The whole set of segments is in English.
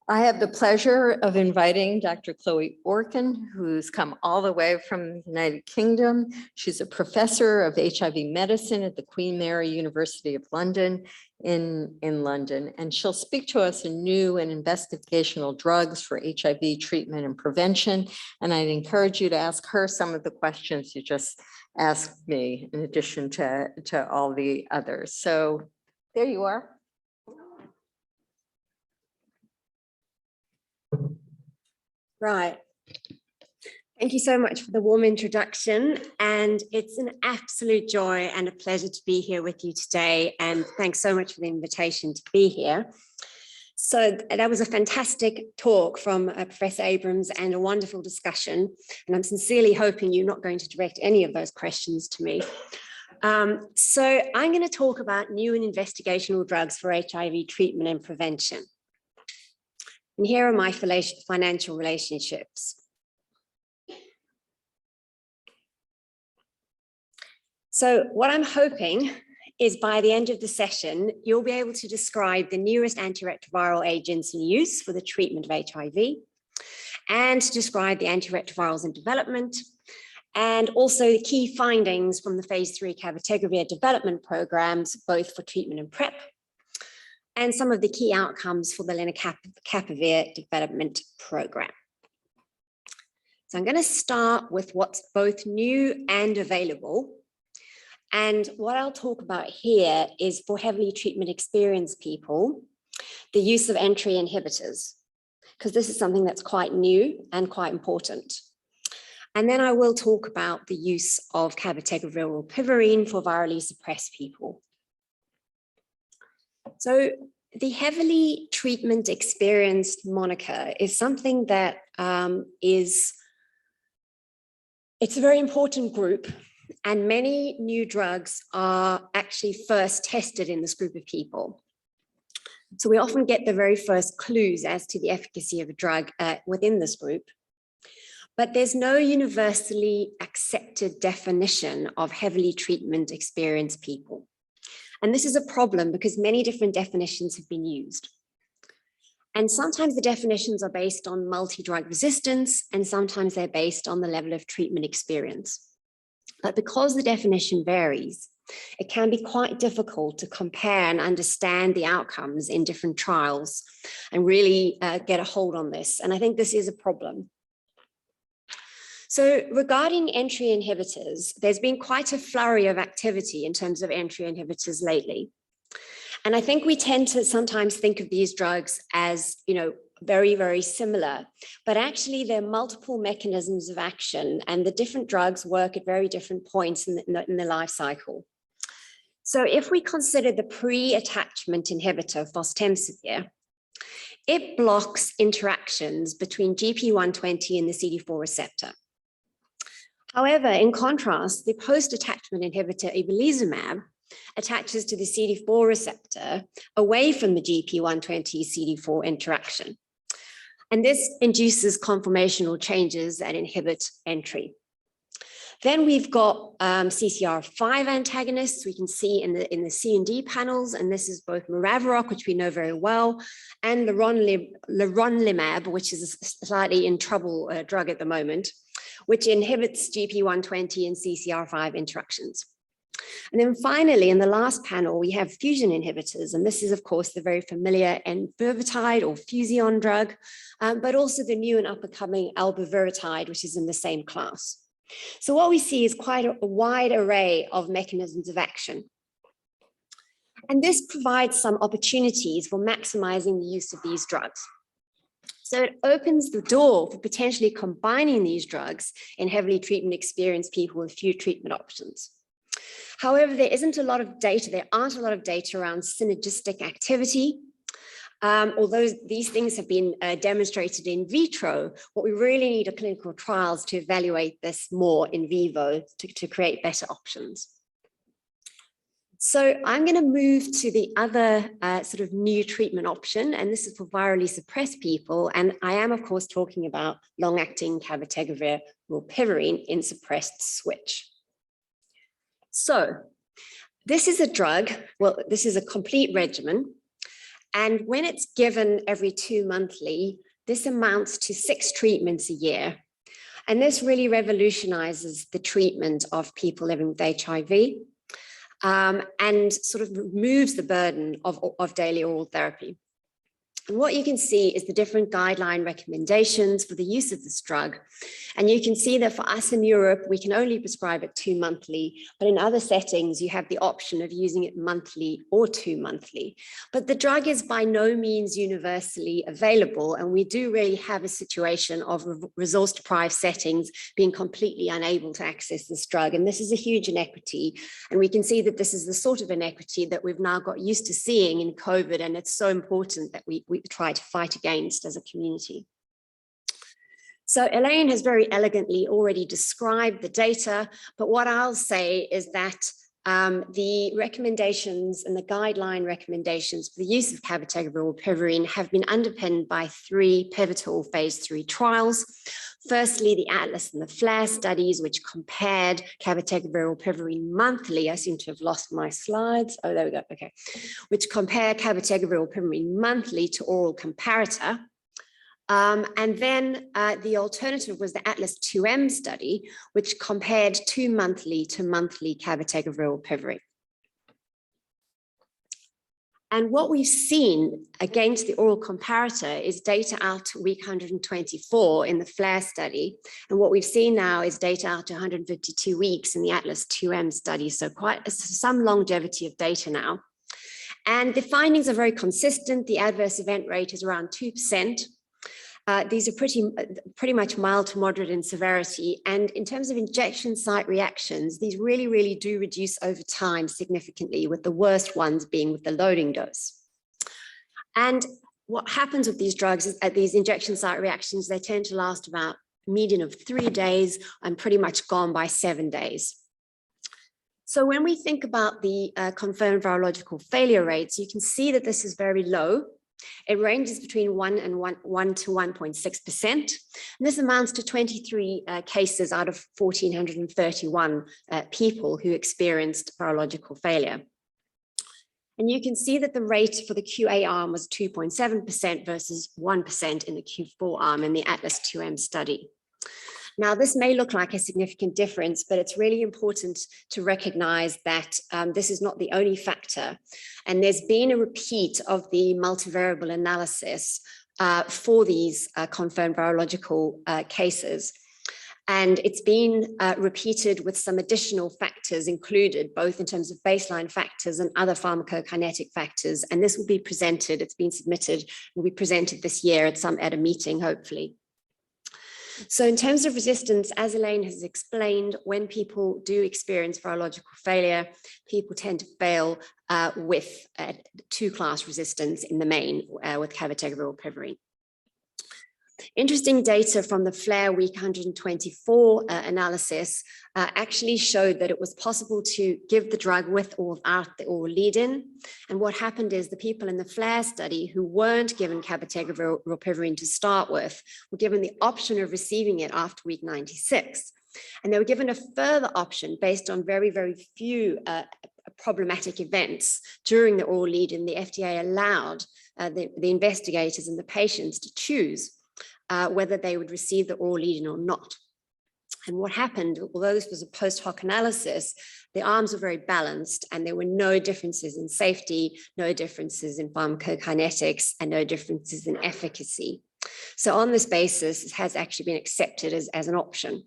I have the pleasure of inviting Dr. Chloe Orkin, who's come all the way from the United Kingdom. She's a professor of HIV medicine at the Queen Mary University of London in London, and she'll speak to us on new and investigational drugs for HIV treatment and prevention. And I'd encourage you to ask her some of the questions you just asked me, in addition to all the others. So there you are. Right. Thank you so much for the warm introduction. And it's an absolute joy and a pleasure to be here with you today. And thanks so much for the invitation to be here. So that was a fantastic talk from Professor Abrams and a wonderful discussion. And I'm sincerely hoping you're not going to direct any of those questions to me. So I'm going to talk about new and investigational drugs for HIV treatment and prevention. And here are my financial relationships. So what I'm hoping is by the end of the session, you'll be able to describe the newest antiretroviral agents in use for the treatment of HIV, and to describe the antiretrovirals in development, and also the key findings from the phase 3 cabotegravir development programs, both for treatment and PrEP, and some of the key outcomes for the Lenacapavir development program. So I'm going to start with what's both new and available. And what I'll talk about here is for heavily treatment experienced people, the use of entry inhibitors, because this is something that's quite new and quite important. And then I will talk about the use of cabotegravir or pivirine for virally suppressed people. So the heavily treatment experienced moniker is something that it's a very important group, and many new drugs are actually first tested in this group of people. So we often get the very first clues as to the efficacy of a drug within this group, but there's no universally accepted definition of heavily treatment experienced people. And this is a problem because many different definitions have been used. And sometimes the definitions are based on multi-drug resistance, and sometimes they're based on the level of treatment experience. But because the definition varies, it can be quite difficult to compare and understand the outcomes in different trials and really get a hold on this. And I think this is a problem. So regarding entry inhibitors, there's been quite a flurry of activity in terms of entry inhibitors lately. And I think we tend to sometimes think of these drugs as, very, very similar, but actually there are multiple mechanisms of action, and the different drugs work at very different points in the life cycle. So if we consider the pre-attachment inhibitor fostemsavir, it blocks interactions between GP120 and the CD4 receptor. However, in contrast, the post-attachment inhibitor ibalizumab attaches to the CD4 receptor away from the GP120 CD4 interaction. And this induces conformational changes that inhibit entry. Then we've got CCR5 antagonists we can see in the C and D panels, and this is both Maraviroc, which we know very well, and leronlimab, which is a slightly in trouble drug at the moment, which inhibits GP120 and CCR5 interactions. And then finally, in the last panel, we have fusion inhibitors. And this is, of course, the very familiar envirotide or Fusion drug, but also the new and up-and-coming albuviritide, which is in the same class. So what we see is quite a wide array of mechanisms of action. And this provides some opportunities for maximizing the use of these drugs. So it opens the door for potentially combining these drugs in heavily treatment experienced people with few treatment options. However, there aren't a lot of data around synergistic activity. Although these things have been demonstrated in vitro, what we really need are clinical trials to evaluate this more in vivo to create better options. So I'm going to move to the other sort of new treatment option, and this is for virally suppressed people. And I am, of course, talking about long-acting cabotegravir or pivirine in suppressed switch. So this is a drug, well, this is a complete regimen. And when it's given every 2 monthly, this amounts to 6 treatments a year. And this really revolutionizes the treatment of people living with HIV and sort of removes the burden of daily oral therapy. And what you can see is the different guideline recommendations for the use of this drug. And you can see that for us in Europe, we can only prescribe it 2 monthly, but in other settings, you have the option of using it monthly or 2 monthly. But the drug is by no means universally available, and we do really have a situation of resource-deprived settings being completely unable to access this drug. And this is a huge inequity. And we can see that this is the sort of inequity that we've now got used to seeing in COVID, and it's so important that we try to fight against as a community. So Elaine has very elegantly already described the data, but what I'll say is that the recommendations and the guideline recommendations for the use of cabotegravir or piperine have been underpinned by 3 pivotal phase 3 trials. Firstly, the Atlas and the FLAIR studies, which compared cabotegravir or piperine monthly. I seem to have lost my slides. Oh, there we go. Okay. Which compare cabotegravir or piperine monthly to oral comparator. And then the alternative was the Atlas 2M study, which compared 2 monthly to monthly cabotegravir or piperine. And what we've seen against the oral comparator is data out to week 124 in the FLAIR study. And what we've seen now is data out to 152 weeks in the Atlas 2M study. So quite some longevity of data now. And the findings are very consistent. The adverse event rate is around 2%. These are pretty much mild to moderate in severity. And in terms of injection site reactions, these really do reduce over time significantly, with the worst ones being with the loading dose. And what happens with these drugs is at these injection site reactions, they tend to last about a median of 3 days and pretty much gone by 7 days. So when we think about the confirmed virological failure rates, you can see that this is very low. It ranges between 1 to 1.6%. And this amounts to 23 cases out of 1,431 people who experienced virological failure. And you can see that the rate for the QA arm was 2.7% versus 1% in the Q4 arm in the Atlas 2M study. Now, this may look like a significant difference, but it's really important to recognize that this is not the only factor. And there's been a repeat of the multivariable analysis for these confirmed virological cases. And it's been repeated with some additional factors included, both in terms of baseline factors and other pharmacokinetic factors. And this will be presented, it's been submitted, will be presented this year at a meeting, hopefully. So in terms of resistance, as Elaine has explained, when people do experience virological failure, people tend to fail with 2-class resistance in the main with cabotegravir or piperine. Interesting data from the FLAIR week 124 analysis actually showed that it was possible to give the drug with or without the oral lead-in. And what happened is the people in the FLAIR study who weren't given cabotegravir or piperine to start with were given the option of receiving it after week 96. And they were given a further option based on very few problematic events during the oral lead-in. The FDA allowed the investigators and the patients to choose whether they would receive the oral lead-in or not. And what happened, although this was a post hoc analysis, the arms were very balanced and there were no differences in safety, no differences in pharmacokinetics, and no differences in efficacy. So on this basis, it has actually been accepted as an option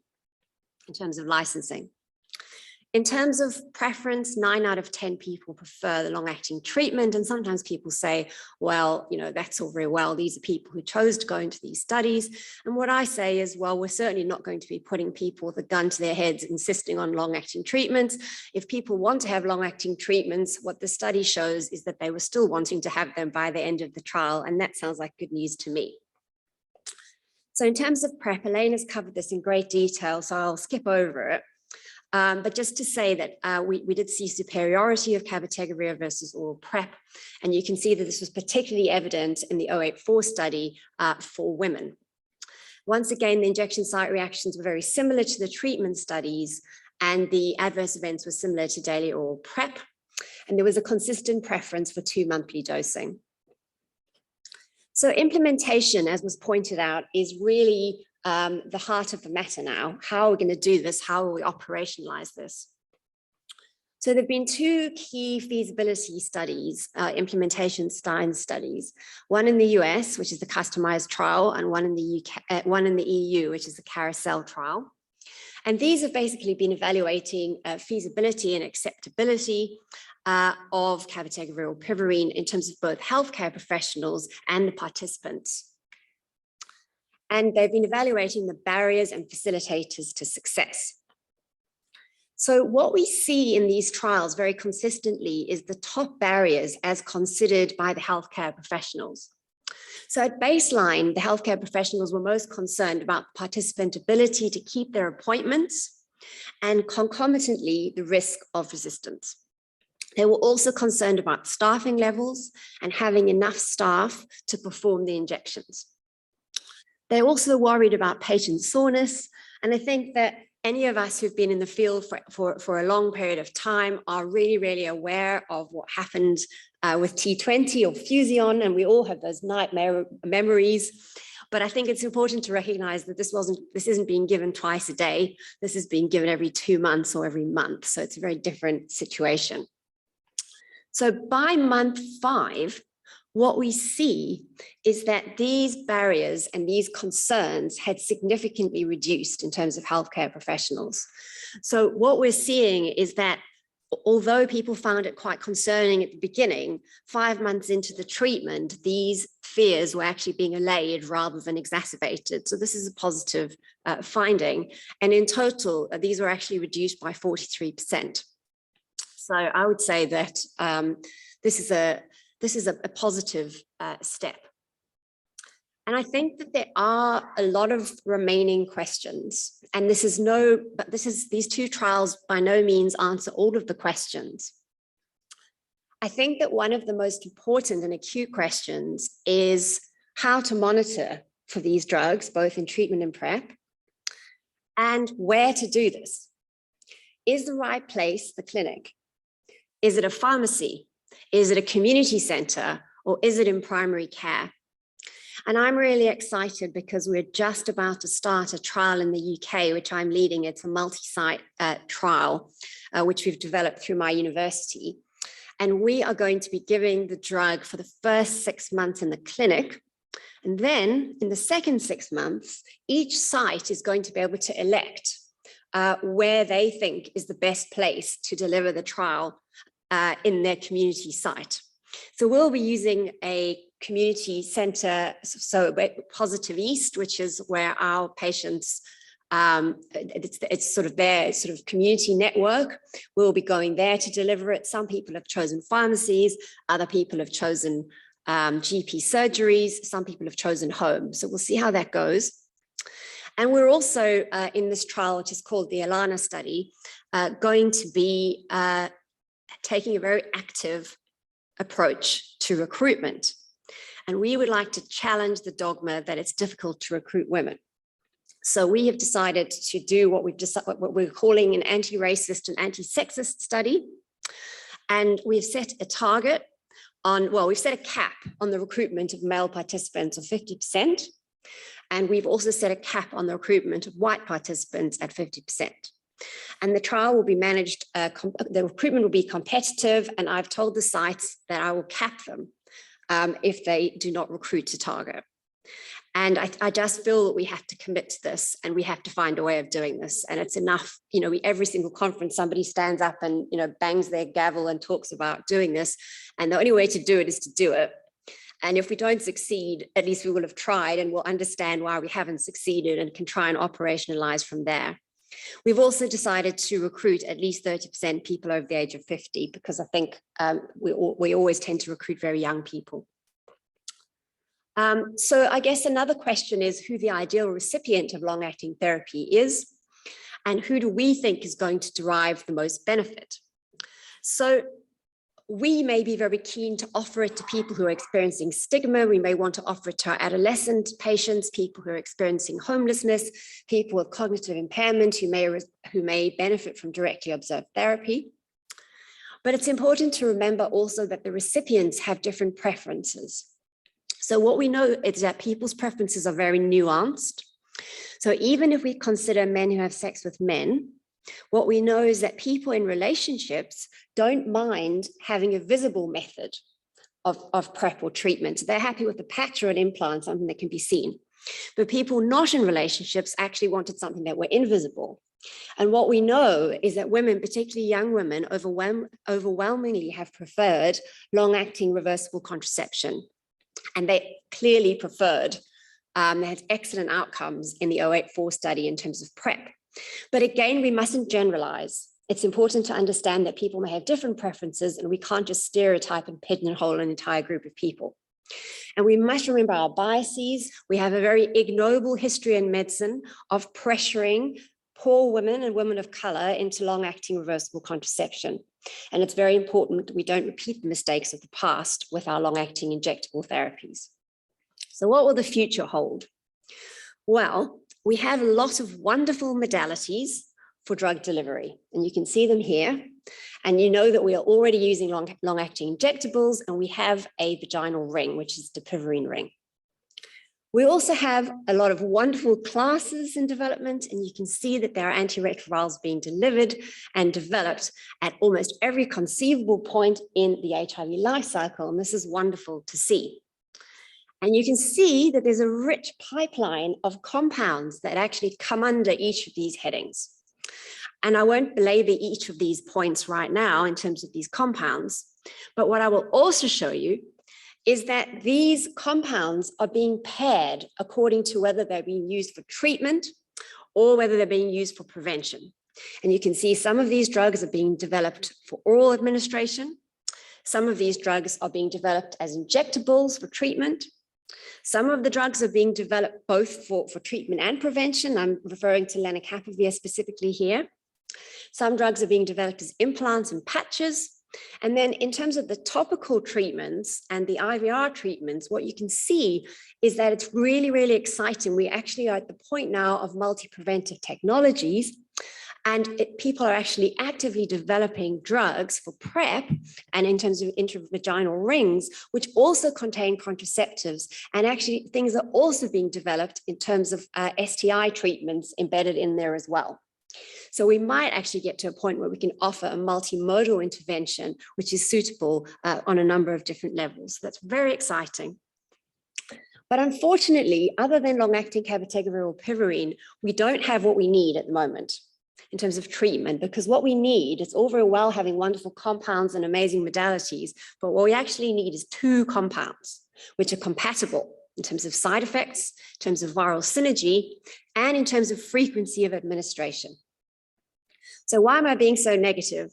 in terms of licensing. In terms of preference, 9 out of 10 people prefer the long-acting treatment. And sometimes people say, well, that's all very well. These are people who chose to go into these studies. And what I say is, well, we're certainly not going to be putting people with a gun to their heads insisting on long-acting treatments. If people want to have long-acting treatments, what the study shows is that they were still wanting to have them by the end of the trial. And that sounds like good news to me. So in terms of PrEP, Elaine has covered this in great detail, so I'll skip over it. But just to say that we did see superiority of cabotegravir versus oral PrEP. And you can see that this was particularly evident in the 084 study for women. Once again, the injection site reactions were very similar to the treatment studies, and the adverse events were similar to daily oral PrEP. And there was a consistent preference for 2 monthly dosing. So implementation, as was pointed out, is really the heart of the matter now. How are we going to do this? How will we operationalize this? So there have been two key feasibility studies, implementation studies, one in the US, which is the customized trial, and one in the UK, one in the EU, which is the carousel trial. And these have basically been evaluating feasibility and acceptability of cabotegravir or pivirine in terms of both healthcare professionals and the participants. And they've been evaluating the barriers and facilitators to success. So what we see in these trials very consistently is the top barriers as considered by the healthcare professionals. So at baseline, the healthcare professionals were most concerned about participant ability to keep their appointments and concomitantly the risk of resistance. They were also concerned about staffing levels and having enough staff to perform the injections. They're also worried about patient soreness, and I think that any of us who've been in the field for a long period of time are really, really aware of what happened with T20 or Fusion, and we all have those nightmare memories. But I think it's important to recognize that this isn't being given twice a day. This is being given every 2 months or every month. So it's a very different situation. So by month 5, what we see is that these barriers and these concerns had significantly reduced in terms of healthcare professionals. So what we're seeing is that although people found it quite concerning at the beginning, 5 months into the treatment, these fears were actually being allayed rather than exacerbated. So this is a positive finding. And in total, these were actually reduced by 43%. So I would say that this is a positive step. And I think that there are a lot of remaining questions, and these two trials by no means answer all of the questions. I think that one of the most important and acute questions is how to monitor for these drugs, both in treatment and PrEP, and where to do this. Is the right place the clinic? Is it a pharmacy? Is it a community center, or is it in primary care? And I'm really excited because we're just about to start a trial in the UK, which I'm leading. It's a multi-site trial, which we've developed through my university. And we are going to be giving the drug for the first 6 months in the clinic. And then in the second 6 months, each site is going to be able to elect where they think is the best place to deliver the trial in their community site. So we'll be using a community center, so Positive East, which is where our patients, it's sort of their sort of community network. We'll be going there to deliver it. Some people have chosen pharmacies, other people have chosen GP surgeries, some people have chosen home. So we'll see how that goes. And we're also in this trial, which is called the Alana study, going to be taking a very active approach to recruitment. And we would like to challenge the dogma that it's difficult to recruit women. So we have decided to do what we're calling an anti-racist and anti-sexist study. And we've set a target on, well, we've set a cap on the recruitment of male participants of 50%. And we've also set a cap on the recruitment of white participants at 50%. And the trial will be managed, the recruitment will be competitive, and I've told the sites that I will cap them if they do not recruit to target. And I just feel that we have to commit to this, and we have to find a way of doing this. And it's enough, you know, every single conference, somebody stands up and, you know, bangs their gavel and talks about doing this. And the only way to do it is to do it. And if we don't succeed, at least we will have tried, and we'll understand why we haven't succeeded and can try and operationalize from there. We've also decided to recruit at least 30% people over the age of 50, because I think we always tend to recruit very young people. So I guess another question is who the ideal recipient of long-acting therapy is, and who do we think is going to derive the most benefit? So we may be very keen to offer it to people who are experiencing stigma. We may want to offer it to our adolescent patients, people who are experiencing homelessness, people with cognitive impairment who may benefit from directly observed therapy. But it's important to remember also that the recipients have different preferences. So what we know is that people's preferences are very nuanced. So even if we consider men who have sex with men, what we know is that people in relationships don't mind having a visible method of PrEP or treatment. They're happy with a patch or an implant, something that can be seen. But people not in relationships actually wanted something that were invisible. And what we know is that women, particularly young women, overwhelmingly have preferred long-acting reversible contraception. And they clearly preferred, they had excellent outcomes in the 084 study in terms of PrEP. But again, we mustn't generalize. It's important to understand that people may have different preferences and we can't just stereotype and pigeonhole an entire group of people. And we must remember our biases. We have a very ignoble history in medicine of pressuring poor women and women of color into long-acting reversible contraception. And it's very important that we don't repeat the mistakes of the past with our long-acting injectable therapies. So what will the future hold? Well, we have a lot of wonderful modalities for drug delivery, and you can see them here. And you know that we are already using long-acting injectables, and we have a vaginal ring, which is the piperine ring. We also have a lot of wonderful classes in development, and you can see that there are antiretrovirals being delivered and developed at almost every conceivable point in the HIV life cycle, and this is wonderful to see. And you can see that there's a rich pipeline of compounds that actually come under each of these headings. And I won't belabor each of these points right now in terms of these compounds, but what I will also show you is that these compounds are being paired according to whether they're being used for treatment or whether they're being used for prevention. And you can see some of these drugs are being developed for oral administration. Some of these drugs are being developed as injectables for treatment. Some of the drugs are being developed both for treatment and prevention. I'm referring to Lenacapavir specifically here. Some drugs are being developed as implants and patches. And then in terms of the topical treatments and the IVR treatments, what you can see is that it's really, really exciting. We actually are at the point now of multi-preventive technologies, and people are actually actively developing drugs for PrEP and in terms of intravaginal rings, which also contain contraceptives. And actually things are also being developed in terms of STI treatments embedded in there as well. So we might actually get to a point where we can offer a multimodal intervention, which is suitable on a number of different levels. That's very exciting. But unfortunately, other than long-acting cabotegravir or piperine, we don't have what we need at the moment in terms of treatment, because what we need, it's all very well having wonderful compounds and amazing modalities, but what we actually need is two compounds which are compatible in terms of side effects, in terms of viral synergy, and in terms of frequency of administration. So why am I being so negative?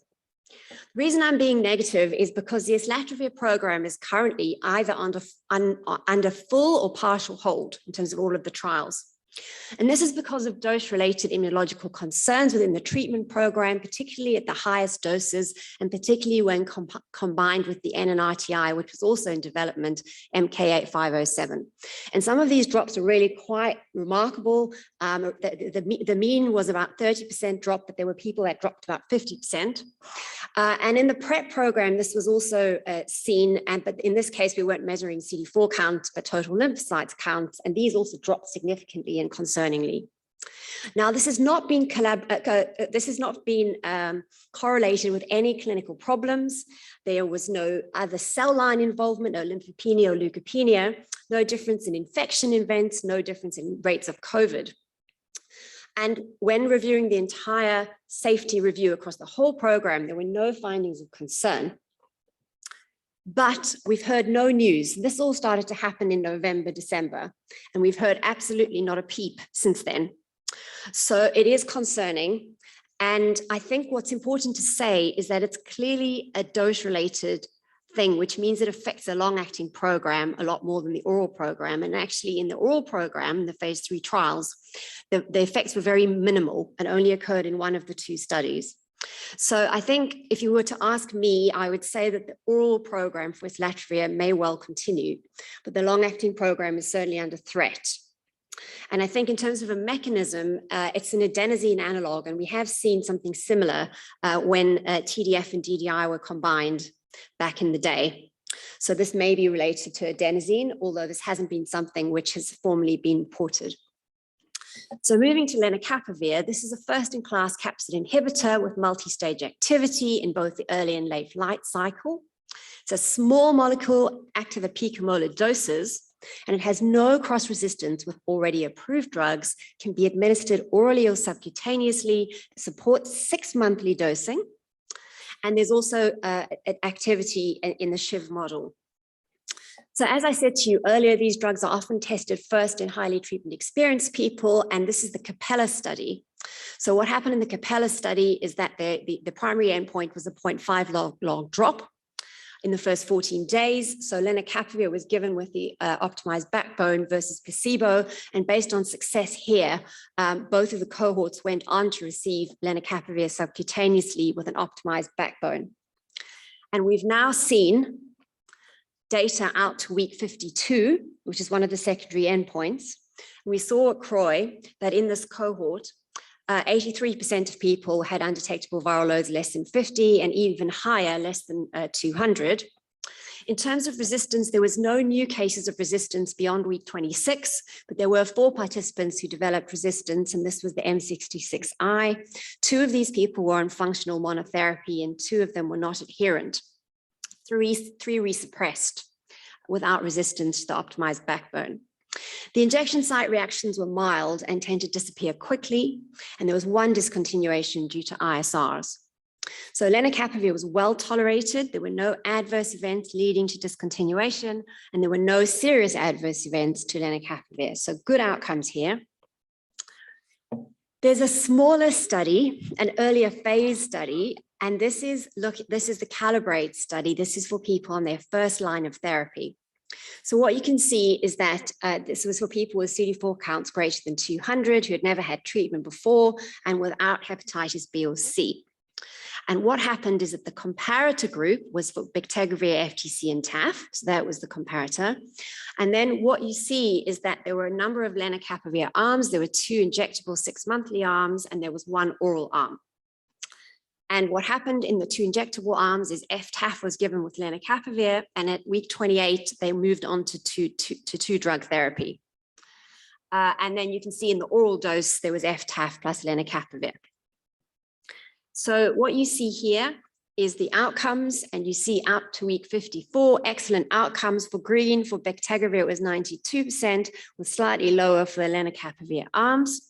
The reason I'm being negative is because the islatravir program is currently either under full or partial hold in terms of all of the trials. And this is because of dose-related immunological concerns within the treatment program, particularly at the highest doses, and particularly when combined with the NNRTI, which was also in development, MK8507. And some of these drops are really quite remarkable. The mean was about 30% drop, but there were people that dropped about 50%. And in the PrEP program, this was also seen, but in this case, we weren't measuring CD4 counts, but total lymphocytes counts, and these also dropped significantly and concerningly. Now, this has not been correlated with any clinical problems. There was no other cell line involvement, no lymphopenia or leukopenia, no difference in infection events, no difference in rates of COVID. And when reviewing the entire safety review across the whole program, there were no findings of concern. But we've heard no news. This all started to happen in November, December, and we've heard absolutely not a peep since then. So it is concerning. And I think what's important to say is that it's clearly a dose-related thing, which means it affects a long-acting program a lot more than the oral program. And actually in the oral program, the phase 3 trials, the effects were very minimal and only occurred in one of the 2 studies. So I think if you were to ask me, I would say that the oral program for islatravir may well continue, but the long-acting program is certainly under threat. And I think in terms of a mechanism, it's an adenosine analog, and we have seen something similar when TDF and DDI were combined back in the day. So this may be related to adenosine, although this hasn't been something which has formally been reported. So moving to Lenacapavir, this is a first-in-class capsid inhibitor with multi-stage activity in both the early and late life cycle. It's a small molecule active at picomolar doses, and it has no cross-resistance with already approved drugs, can be administered orally or subcutaneously, supports 6-monthly dosing, and there's also activity in the SHIV model. So as I said to you earlier, these drugs are often tested first in highly treatment experienced people, and this is the Capella study. So what happened in the Capella study is that the primary endpoint was a 0.5 log drop in the first 14 days. So Lenacapavir was given with the optimized backbone versus placebo, and based on success here, both of the cohorts went on to receive Lenacapavir subcutaneously with an optimized backbone. And we've now seen data out to week 52, which is one of the secondary endpoints. We saw at CROI that in this cohort, 83% of people had undetectable viral loads less than 50 and even higher, less than 200. In terms of resistance, there was no new cases of resistance beyond week 26, but there were 4 participants who developed resistance, and this was the M66I. 2 of these people were on functional monotherapy and 2 of them were not adherent. 3 resuppressed without resistance to the optimized backbone. The injection site reactions were mild and tend to disappear quickly, and there was 1 discontinuation due to ISRs. So Lenacapavir was well tolerated. There were no adverse events leading to discontinuation, and there were no serious adverse events to Lenacapavir. So good outcomes here. There's a smaller study, an earlier phase study, and this is the Calibrate study. This is for people on their first line of therapy. So what you can see is that this was for people with CD4 counts greater than 200 who had never had treatment before and without hepatitis B or C. And what happened is that the comparator group was for bictegravir, FTC, and TAF. So that was the comparator. And then what you see is that there were a number of Lenacapavir arms. There were 2 injectable 6-monthly arms, and there was 1 oral arm. And what happened in the 2 injectable arms is FTAF was given with Lenacapavir, and at week 28, they moved on to two drug therapy. And then you can see in the oral dose, there was FTAF plus Lenacapavir. So what you see here is the outcomes, and you see out to week 54, excellent outcomes for green. For bictegravir, it was 92%, with slightly lower for the Lenacapavir arms.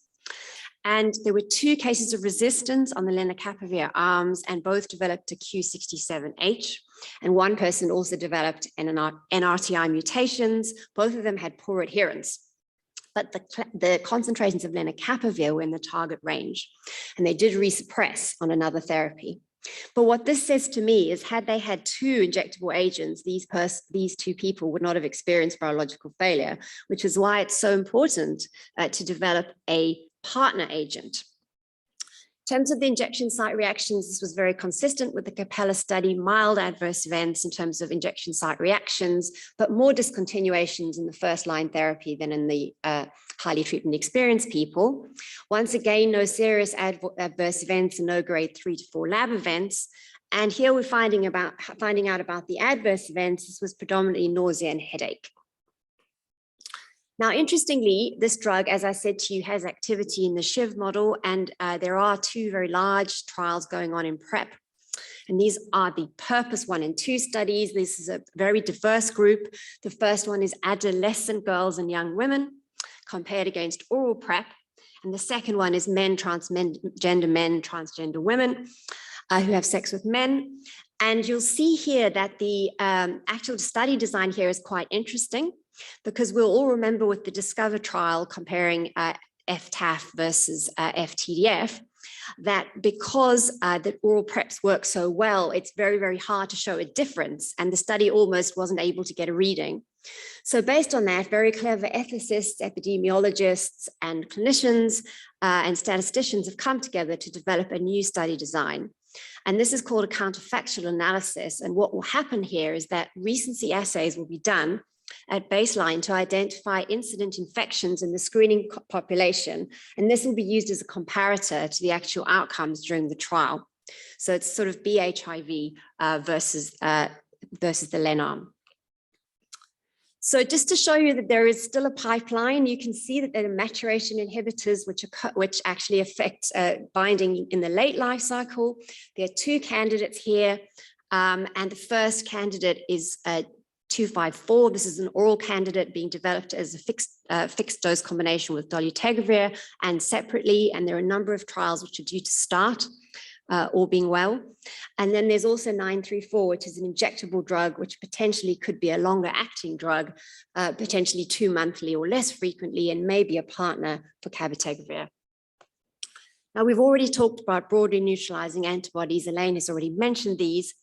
And there were 2 cases of resistance on the Lenacapavir arms, and both developed a Q67H. And 1 person also developed NRTI mutations. Both of them had poor adherence. But the concentrations of Lenacapavir were in the target range, and they did resuppress on another therapy. But what this says to me is, had they had 2 injectable agents, these 2 people would not have experienced virological failure, which is why it's so important to develop a partner agent. In terms of the injection site reactions, this was very consistent with the Capella study, mild adverse events in terms of injection site reactions, but more discontinuations in the first-line therapy than in the highly treatment experienced people. Once again, no serious adverse events and no grade 3 to 4 lab events. And here we're finding out about the adverse events. This was predominantly nausea and headache. Now, interestingly, this drug, as I said to you, has activity in the SHIV model, and there are 2 very large trials going on in PrEP. And these are the Purpose 1 and 2 studies. This is a very diverse group. The first one is adolescent girls and young women compared against oral PrEP. And the second one is transgender men, transgender women who have sex with men. And you'll see here that the actual study design here is quite interesting, because we'll all remember with the Discover trial comparing FTAF versus FTDF, that because the oral PrEPs work so well, it's very, very hard to show a difference. And the study almost wasn't able to get a reading. So based on that, very clever ethicists, epidemiologists, and clinicians and statisticians have come together to develop a new study design. And this is called a counterfactual analysis. And what will happen here is that recency assays will be done at baseline to identify incident infections in the screening population. And this will be used as a comparator to the actual outcomes during the trial. So it's sort of BHIV versus the Len arm. So just to show you that there is still a pipeline, you can see that there are maturation inhibitors which actually affect binding in the late life cycle. There are 2 candidates here, and the first candidate is 254. This is an oral candidate being developed as a fixed dose combination with dolutegravir and separately, and there are a number of trials which are due to start. All being well. And then there's also 934, which is an injectable drug, which potentially could be a longer acting drug, potentially 2 monthly or less frequently, and maybe a partner for cabotegravir. Now, we've already talked about broadly neutralizing antibodies. Elaine has already mentioned these,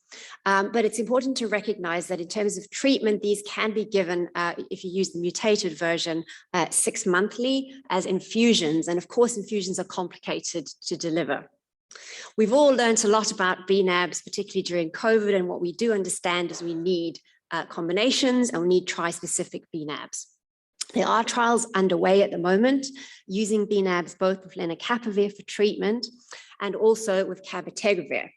but it's important to recognize that in terms of treatment, these can be given, if you use the mutated version, 6 monthly as infusions. And of course, infusions are complicated to deliver. We've all learned a lot about bNAbs, particularly during COVID, and what we do understand is we need combinations and we need tri-specific bNAbs. There are trials underway at the moment using bNAbs both with Lenacapavir for treatment and also with cabotegravir.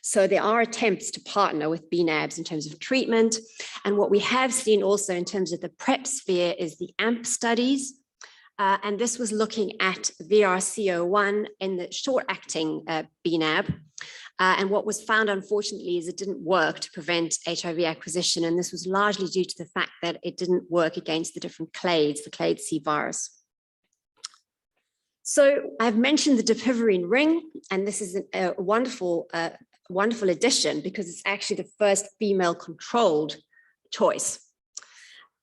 So there are attempts to partner with bNAbs in terms of treatment. And what we have seen also in terms of the PrEP sphere is the AMP studies. And this was looking at VRC01 in the short-acting bNAb. And what was found, unfortunately, is it didn't work to prevent HIV acquisition. And this was largely due to the fact that it didn't work against the different clades, the clade C virus. So I've mentioned the dapivirine ring, and this is a wonderful addition because it's actually the first female-controlled choice.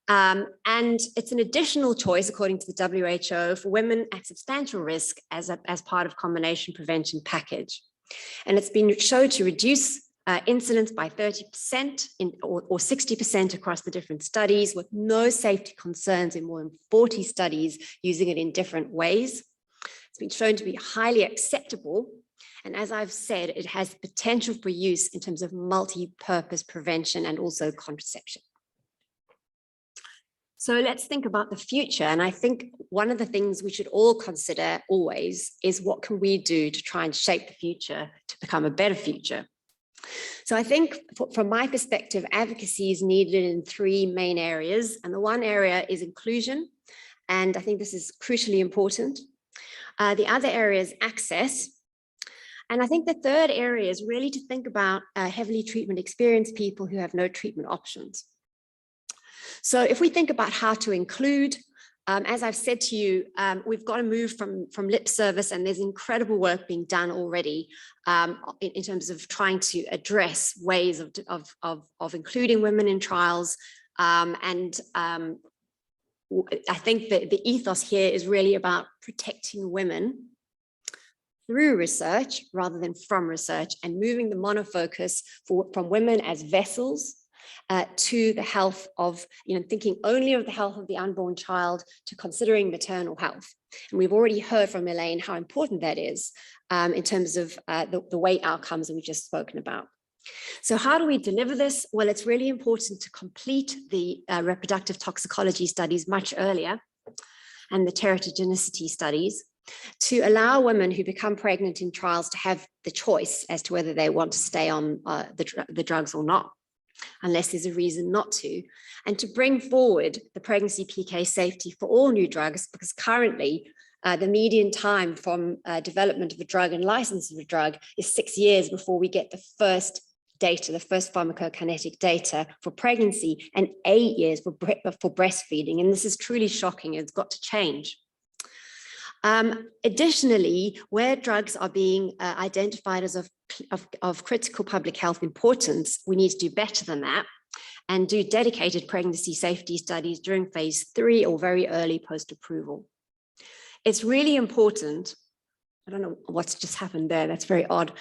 And it's an additional choice, according to the WHO, for women at substantial risk as part of combination prevention package. And it's been shown to reduce incidence by 30% or 60% across the different studies, with no safety concerns in more than 40 studies using it in different ways. It's been shown to be highly acceptable. And as I've said, it has potential for use in terms of multi-purpose prevention and also contraception. So let's think about the future. And I think one of the things we should all consider always is what can we do to try and shape the future to become a better future. So I think from my perspective, advocacy is needed in 3 main areas. And the one area is inclusion. And I think this is crucially important. The other area is access. And I think the third area is really to think about heavily treatment experienced people who have no treatment options. So if we think about how to include, as I've said to you, we've got to move from lip service, and there's incredible work being done already in terms of trying to address ways of including women in trials. I think that the ethos here is really about protecting women through research rather than from research, and moving the monofocus from women as vessels to the health of, thinking only of the health of the unborn child to considering maternal health. And we've already heard from Elaine how important that is in terms of the weight outcomes that we've just spoken about. So how do we deliver this? Well, it's really important to complete the reproductive toxicology studies much earlier and the teratogenicity studies to allow women who become pregnant in trials to have the choice as to whether they want to stay on the drugs or not, unless there's a reason not to, and to bring forward the pregnancy PK safety for all new drugs, because currently the median time from development of a drug and license of a drug is 6 years before we get the first data, the first pharmacokinetic data for pregnancy, and 8 years for breastfeeding. And this is truly shocking. It's got to change. Additionally, where drugs are being identified as of critical public health importance, we need to do better than that and do dedicated pregnancy safety studies during phase 3 or very early post-approval. It's really important, I don't know what's just happened there, that's very odd,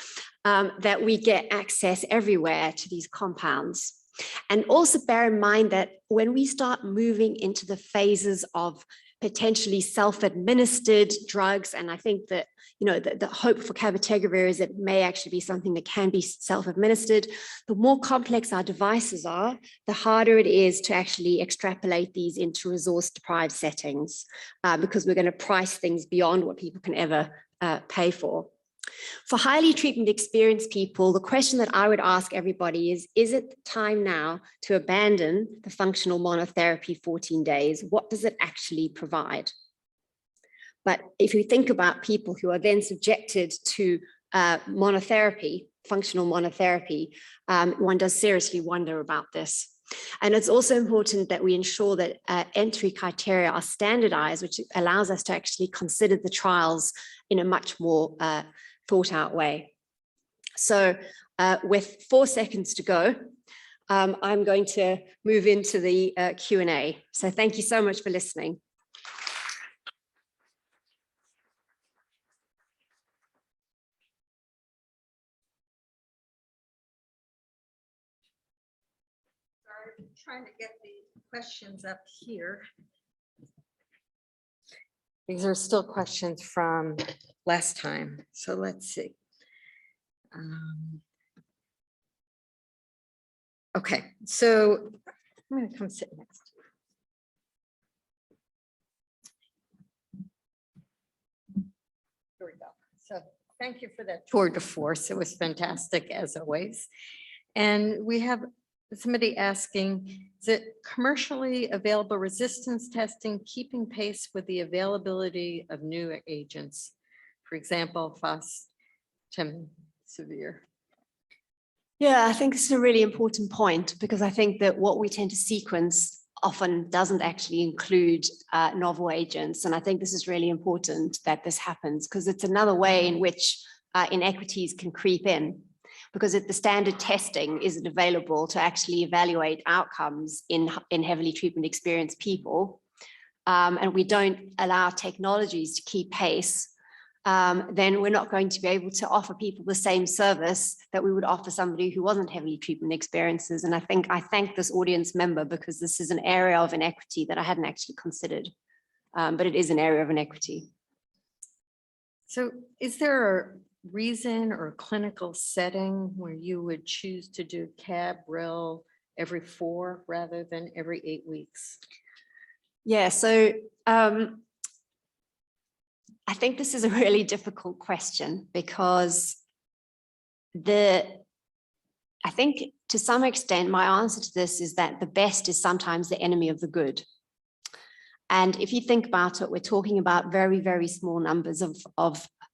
that we get access everywhere to these compounds. And also bear in mind that when we start moving into the phases of potentially self-administered drugs, and I think that the hope for cabotegravir is that it may actually be something that can be self-administered. The more complex our devices are, the harder it is to actually extrapolate these into resource-deprived settings, because we're going to price things beyond what people can ever pay for. For highly treatment experienced people, the question that I would ask everybody is it time now to abandon the functional monotherapy 14 days? What does it actually provide? But if you think about people who are then subjected to monotherapy, functional monotherapy, one does seriously wonder about this. And it's also important that we ensure that entry criteria are standardized, which allows us to actually consider the trials in a much more thought out way. So with 4 seconds to go, I'm going to move into the Q&A. So thank you so much for listening. I'm trying to get the questions up here. These are still questions from last time. So let's see. Okay, so I'm going to come sit next to you. Here we go. So thank you for that tour de force. It was fantastic as always. And we have somebody asking, is it commercially available resistance testing keeping pace with the availability of new agents? For example, fostemsavir. Yeah, I think this is a really important point, because I think that what we tend to sequence often doesn't actually include novel agents. And I think this is really important that this happens, because it's another way in which inequities can creep in. Because if the standard testing isn't available to actually evaluate outcomes in heavily treatment experienced people, and we don't allow technologies to keep pace, then we're not going to be able to offer people the same service that we would offer somebody who wasn't heavily treatment experienced. And I thank this audience member, because this is an area of inequity that I hadn't actually considered, but it is an area of inequity. So is there a reason or clinical setting where you would choose to do CAB RIL every 4 rather than every 8 weeks? Yeah, so I think this is a really difficult question, because I think to some extent my answer to this is that the best is sometimes the enemy of the good. And if you think about it, we're talking about very, very small numbers of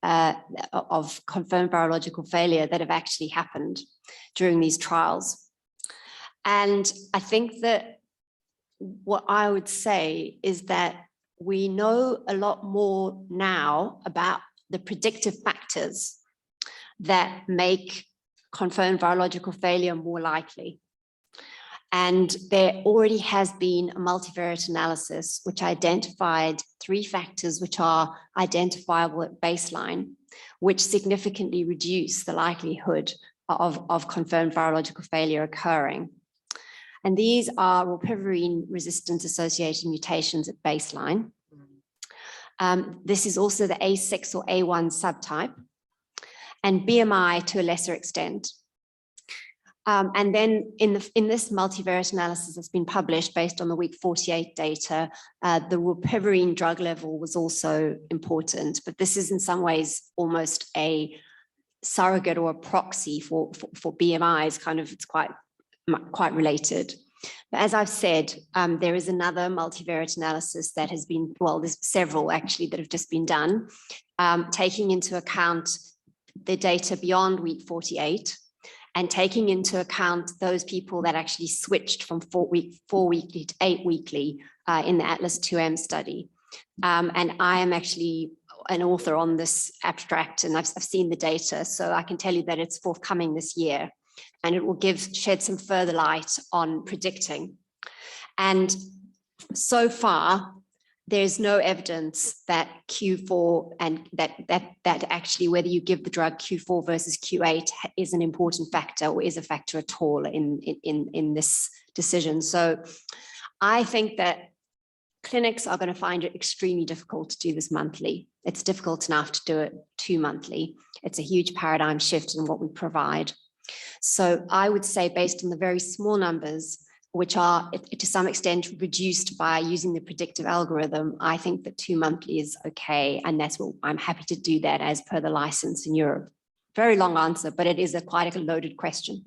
confirmed virological failure that have actually happened during these trials. And I think that what I would say is that we know a lot more now about the predictive factors that make confirmed virological failure more likely. And there already has been a multivariate analysis which identified 3 factors which are identifiable at baseline, which significantly reduce the likelihood of confirmed virological failure occurring. And these are rilpivirine resistance associated mutations at baseline. This is also the A6 or A1 subtype, and BMI to a lesser extent. And then in this multivariate analysis that's been published based on the week 48 data, the rilpivirine drug level was also important, but this is in some ways almost a surrogate or a proxy for BMIs, kind of, it's quite related. But as I've said, there is another multivariate analysis that has been, well, there's several actually that have just been done, taking into account the data beyond week 48, and taking into account those people that actually switched from 4 weekly to 8 weekly in the Atlas 2M study. And I am actually an author on this abstract, and I've seen the data, so I can tell you that it's forthcoming this year, and it will shed some further light on predicting. And so far, there's no evidence that Q4 and that actually whether you give the drug Q4 versus Q8 is an important factor or is a factor at all in this decision. So I think that clinics are going to find it extremely difficult to do this monthly. It's difficult enough to do it 2 monthly. It's a huge paradigm shift in what we provide. So I would say, based on the very small numbers, which are to some extent reduced by using the predictive algorithm, I think that 2 monthly is okay. And that's what I'm happy to do that as per the license in Europe. Very long answer, but it is quite a loaded question.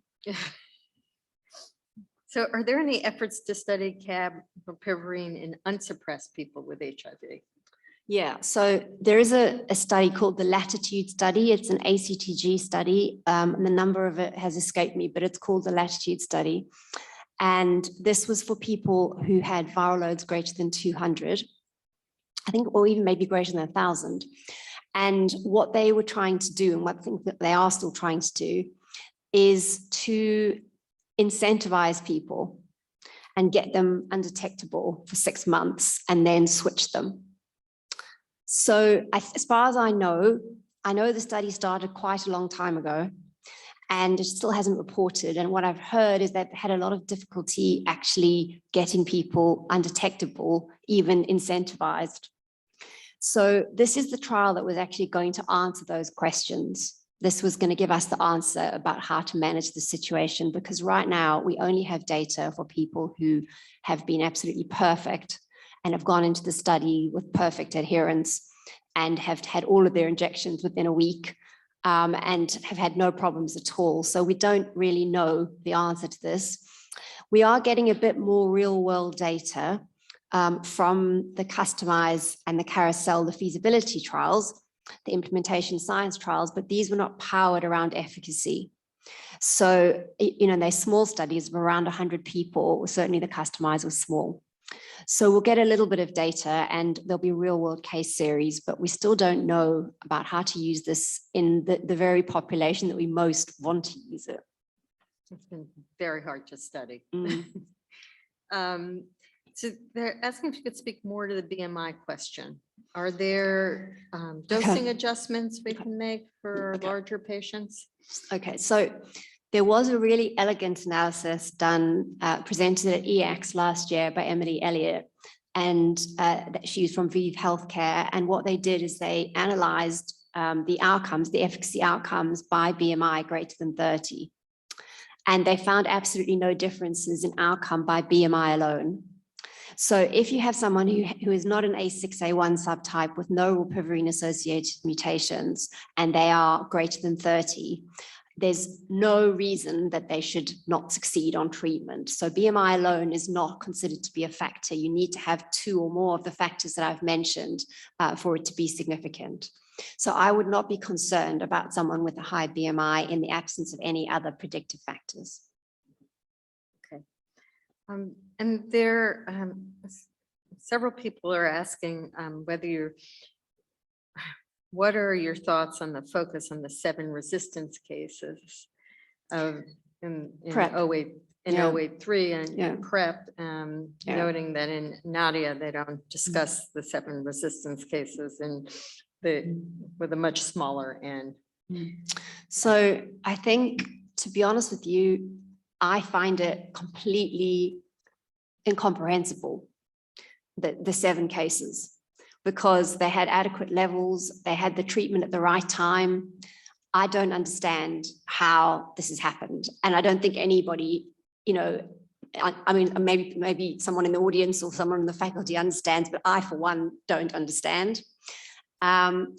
So are there any efforts to study CAB rilpivirine in unsuppressed people with HIV? Yeah, so there is a study called the Latitude study. It's an ACTG study. And the number of it has escaped me, but it's called the Latitude study. And this was for people who had viral loads greater than 200, I think, or even maybe greater than 1,000. And what they were trying to do, and what I think that they are still trying to do, is to incentivize people and get them undetectable for 6 months and then switch them. So as far as I know the study started quite a long time ago, and it still hasn't reported. And what I've heard is that they had a lot of difficulty actually getting people undetectable, even incentivized. So this is the trial that was actually going to answer those questions. This was going to give us the answer about how to manage the situation, because right now we only have data for people who have been absolutely perfect and have gone into the study with perfect adherence and have had all of their injections within a week. And have had no problems at all. So we don't really know the answer to this. We are getting a bit more real world data from the Customize and the Carousel, the feasibility trials, the implementation science trials, but these were not powered around efficacy. So, they're small studies of around 100 people. Certainly the Customize was small. So we'll get a little bit of data and there'll be real world case series, but we still don't know about how to use this in the very population that we most want to use it. It's been very hard to study. Mm. So they're asking if you could speak more to the BMI question. Are there dosing adjustments we can make for larger patients? Okay, so there was a really elegant analysis done, presented at EACTS last year by Emily Elliott, and she's from ViV Healthcare. And what they did is they analyzed the outcomes, the efficacy outcomes by BMI greater than 30. And they found absolutely no differences in outcome by BMI alone. So if you have someone who is not an A6A1 subtype with no rilpivirine associated mutations, and they are greater than 30, there's no reason that they should not succeed on treatment. So BMI alone is not considered to be a factor. You need to have 2 or more of the factors that I've mentioned for it to be significant. So I would not be concerned about someone with a high BMI in the absence of any other predictive factors. Okay. And there, several people are asking what are your thoughts on the focus on the 7 resistance cases in PrEP. 083 and PrEP, noting that in Nadia, they don't discuss the 7 resistance cases with a much smaller N. So I think, to be honest with you, I find it completely incomprehensible, the 7 cases. Because they had adequate levels, they had the treatment at the right time. I don't understand how this has happened. And I don't think anybody, I mean, maybe someone in the audience or someone in the faculty understands, but I, for one, don't understand. What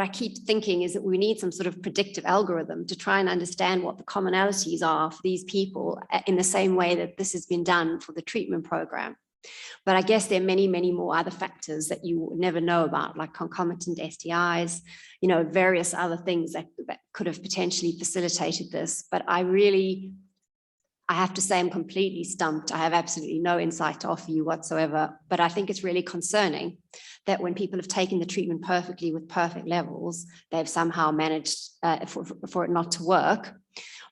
I keep thinking is that we need some sort of predictive algorithm to try and understand what the commonalities are for these people in the same way that this has been done for the treatment program. But I guess there are many, many more other factors that you would never know about, like concomitant STIs, various other things that could have potentially facilitated this. But I have to say I'm completely stumped. I have absolutely no insight to offer you whatsoever. But I think it's really concerning that when people have taken the treatment perfectly with perfect levels, they've somehow managed for it not to work.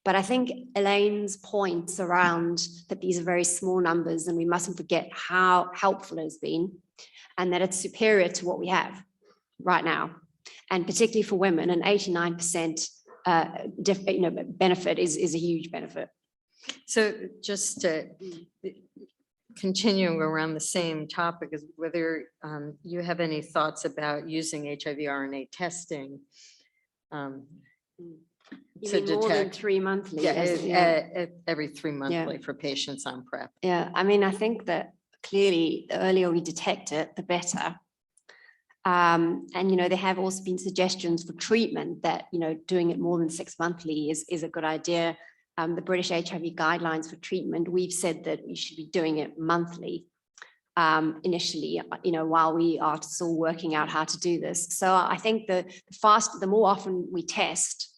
But I think Elaine's points around that these are very small numbers and we mustn't forget how helpful it has been and that it's superior to what we have right now. And particularly for women, an 89% benefit is a huge benefit. So just continuing around the same topic, is whether you have any thoughts about using HIV RNA testing You to mean more than detect. 3 monthly? Yeah, every 3 monthly for patients on PrEP. Yeah, I mean, I think that clearly the earlier we detect it, the better. And, you know, there have also been suggestions for treatment that, you know, doing it more than 6 monthly is a good idea. The British HIV guidelines for treatment, we've said that we should be doing it monthly initially, you know, while we are still working out how to do this. So I think the more often we test,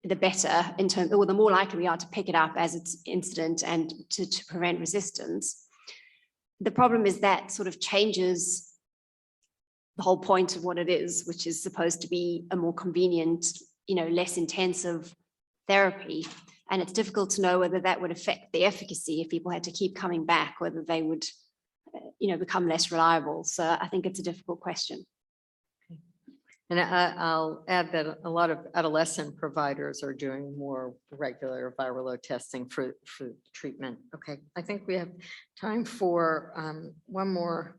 the better in terms, or the more likely we are to pick it up as it's incident and to prevent resistance. The problem is that sort of changes the whole point of what it is, which is supposed to be a more convenient, you know, less intensive therapy. And it's difficult to know whether that would affect the efficacy if people had to keep coming back, whether they would, you know, become less reliable. So I think it's a difficult question. And I'll add that a lot of adolescent providers are doing more regular viral load testing for treatment. Okay, I think we have time for one more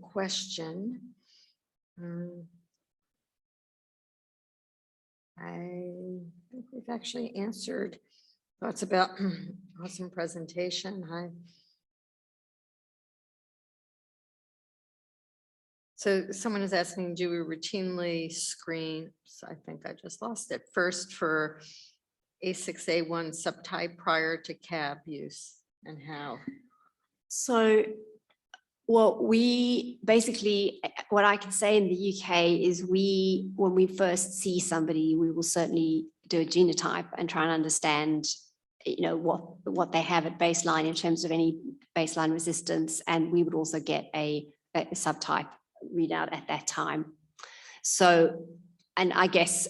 question. I think we've actually answered thoughts about awesome presentation. Hi. So someone is asking, do we routinely screen? So I think I just lost it. First for A6A1 subtype prior to CAB use, and how? So, well, we basically, what I can say in the UK is when we first see somebody, we will certainly do a genotype and try and understand, you know, what they have at baseline in terms of any baseline resistance. And we would also get a subtype readout at that time. So, and I guess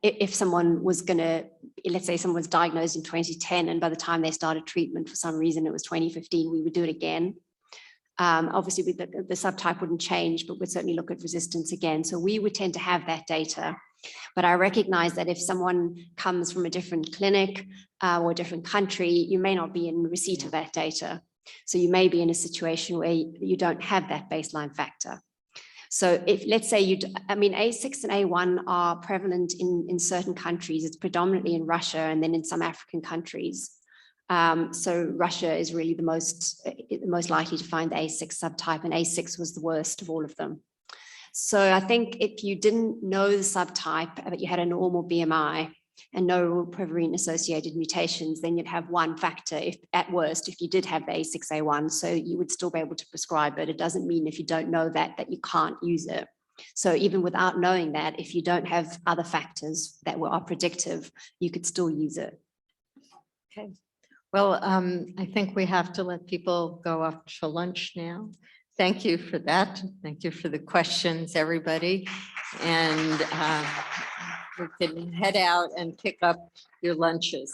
if someone was going to, let's say someone was diagnosed in 2010 and by the time they started treatment for some reason it was 2015, we would do it again. Obviously the subtype wouldn't change, but we'd certainly look at resistance again. So we would tend to have that data. But I recognize that if someone comes from a different clinic or a different country, you may not be in receipt of that data. So you may be in a situation where you don't have that baseline factor. So if, let's say I mean, A6 and A1 are prevalent in certain countries. It's predominantly in Russia and then in some African countries. So Russia is really the most likely to find the A6 subtype, and A6 was the worst of all of them. So I think if you didn't know the subtype, but you had a normal BMI and no prevalent associated mutations, then you'd have one factor if at worst, if you did have the A6A1, so you would still be able to prescribe it. It doesn't mean if you don't know that you can't use it. So even without knowing that, if you don't have other factors that are predictive, you could still use it. Okay. Well, I think we have to let people go off to lunch now. Thank you for that. Thank you for the questions, everybody. And we can head out and pick up your lunches.